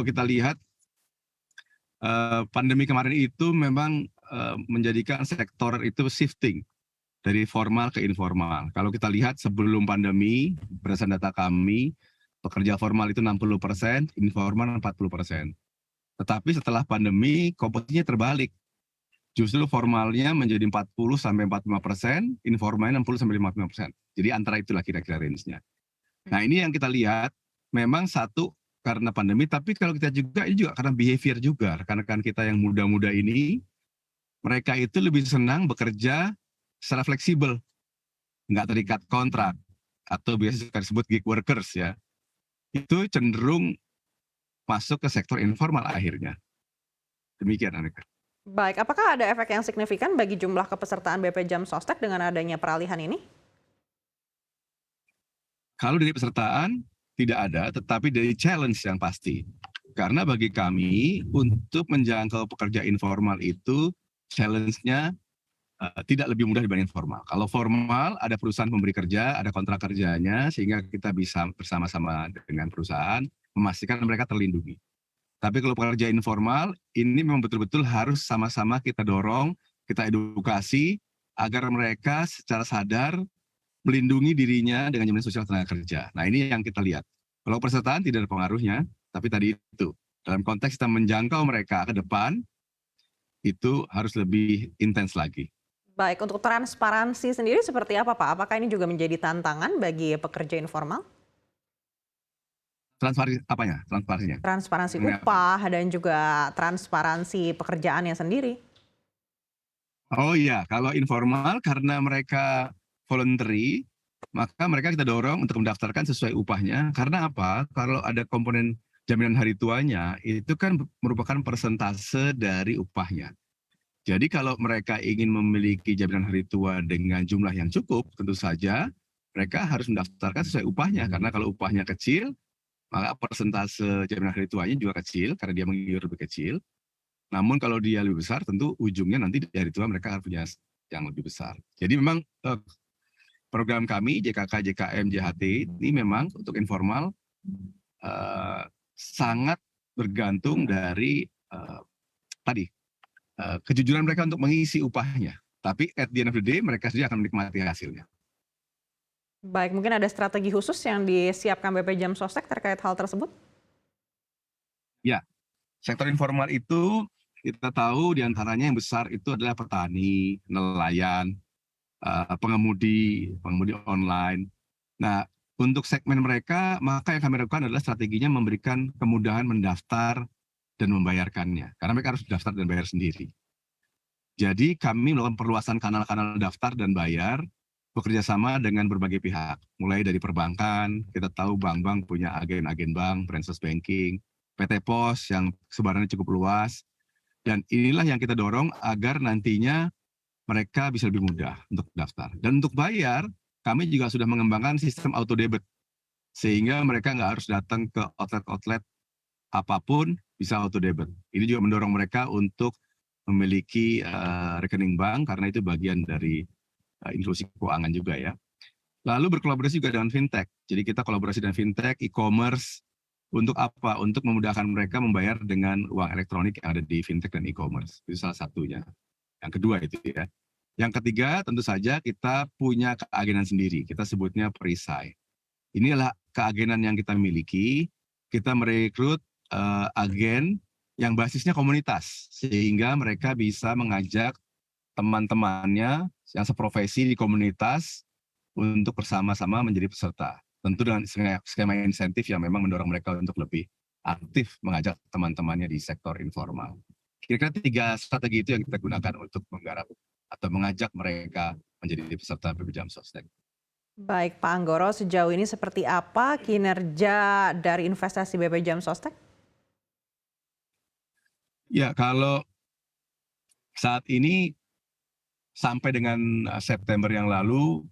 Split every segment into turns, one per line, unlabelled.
kita lihat pandemi kemarin itu memang menjadikan sektor itu shifting dari formal ke informal. Kalau kita lihat sebelum pandemi, berdasarkan data kami, pekerja formal itu 60%, informal 40%. Tetapi setelah pandemi, komposisinya terbalik. Justru formalnya menjadi 40-45%, informalnya 60-55%. Jadi antara itulah kira-kira range-nya. Nah ini yang kita lihat, memang satu karena pandemi, tapi kalau kita juga, ini juga karena behavior juga. Rekan-rekan kita yang muda-muda ini, mereka itu lebih senang bekerja secara fleksibel, nggak terikat kontrak, atau biasa disebut gig workers ya. Itu cenderung masuk ke sektor informal akhirnya. Demikian, Aneka.
Baik, apakah ada efek yang signifikan bagi jumlah kepesertaan BP Jam Sostek dengan adanya peralihan ini?
Kalau dari pesertaan, tidak ada, tetapi dari challenge yang pasti. Karena bagi kami, untuk menjangkau pekerja informal itu, challenge-nya tidak lebih mudah dibanding formal. Kalau formal, ada perusahaan pemberi kerja, ada kontrak kerjanya, sehingga kita bisa bersama-sama dengan perusahaan, memastikan mereka terlindungi. Tapi kalau pekerja informal, ini memang betul-betul harus sama-sama kita dorong, kita edukasi, agar mereka secara sadar melindungi dirinya dengan jaminan sosial tenaga kerja. Nah ini yang kita lihat. Kalau pesertaan tidak ada pengaruhnya, tapi tadi itu, dalam konteks kita menjangkau mereka ke depan, itu harus lebih intens lagi.
Baik, untuk transparansi sendiri seperti apa Pak? Apakah ini juga menjadi tantangan bagi pekerja informal?
Transparansi apanya? Transparansinya?
Transparansi
Mengenai apa?
upah dan juga transparansi pekerjaannya sendiri.
Oh iya, kalau informal karena mereka voluntary, maka mereka kita dorong untuk mendaftarkan sesuai upahnya. Karena apa? Kalau ada komponen jaminan hari tuanya, itu kan merupakan persentase dari upahnya. Jadi kalau mereka ingin memiliki jaminan hari tua dengan jumlah yang cukup, tentu saja mereka harus mendaftarkan sesuai upahnya. Karena kalau upahnya kecil, maka persentase jaminan hari tuanya juga kecil, karena dia mengiur lebih kecil. Namun kalau dia lebih besar, tentu ujungnya nanti dari tua mereka akan punya yang lebih besar. Jadi memang program kami JKK, JKM, JHT ini memang untuk informal sangat bergantung dari tadi kejujuran mereka untuk mengisi upahnya. Tapi at the end of the day mereka sendiri akan menikmati hasilnya.
Baik, mungkin ada strategi khusus yang disiapkan BP Jam Sostek terkait hal tersebut?
Ya, sektor informal itu kita tahu diantaranya yang besar itu adalah petani, nelayan, pengemudi online. Nah, untuk segmen mereka, maka yang kami lakukan adalah strateginya memberikan kemudahan mendaftar dan membayarkannya. Karena mereka harus daftar dan bayar sendiri. Jadi kami melakukan perluasan kanal-kanal daftar dan bayar, bekerja sama dengan berbagai pihak. Mulai dari perbankan, kita tahu bank-bank punya agen-agen bank, branches banking, PT Pos yang sebarannya cukup luas. Dan inilah yang kita dorong agar nantinya mereka bisa lebih mudah untuk daftar. Dan untuk bayar, kami juga sudah mengembangkan sistem auto debit. Sehingga mereka nggak harus datang ke outlet-outlet apapun, bisa auto debit. Ini juga mendorong mereka untuk memiliki rekening bank, karena itu bagian dari inklusi keuangan juga ya. Lalu berkolaborasi juga dengan fintech. Jadi kita kolaborasi dengan fintech, e-commerce, untuk apa? Untuk memudahkan mereka membayar dengan uang elektronik yang ada di fintech dan e-commerce. Itu salah satunya. Yang kedua itu ya. Yang ketiga tentu saja kita punya keagenan sendiri. Kita sebutnya perisai. Inilah keagenan yang kita miliki. Kita merekrut agen yang basisnya komunitas. Sehingga mereka bisa mengajak teman-temannya yang seprofesi di komunitas untuk bersama-sama menjadi peserta. Tentu dengan skema insentif yang memang mendorong mereka untuk lebih aktif mengajak teman-temannya di sektor informal. Kira-kira 3 strategi itu yang kita gunakan untuk menggarap atau mengajak mereka menjadi peserta BP Jam Sostek.
Baik, Pak Anggoro, sejauh ini seperti apa kinerja dari investasi BP Jam Sostek?
Ya, kalau saat ini sampai dengan September yang lalu,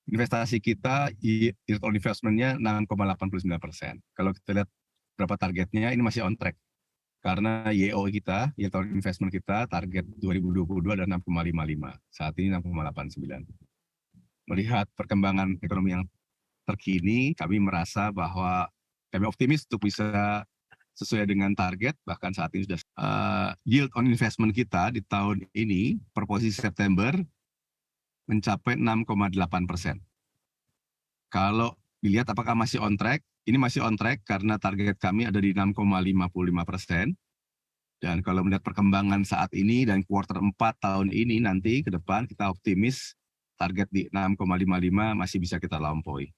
investasi kita yield on investment-nya 6,89%. Kalau kita lihat berapa targetnya, ini masih on track. Karena YO kita, yield on investment kita, target 2022 adalah 6,55. Saat ini 6,89. Melihat perkembangan ekonomi yang terkini, kami merasa bahwa kami optimis untuk bisa sesuai dengan target, bahkan saat ini sudah yield on investment kita di tahun ini per posisi September mencapai 6,8%. Kalau dilihat apakah masih on track, ini masih on track karena target kami ada di 6,55%. Dan kalau melihat perkembangan saat ini dan kuartal 4 tahun ini nanti ke depan kita optimis target di 6,55 masih bisa kita lampaui.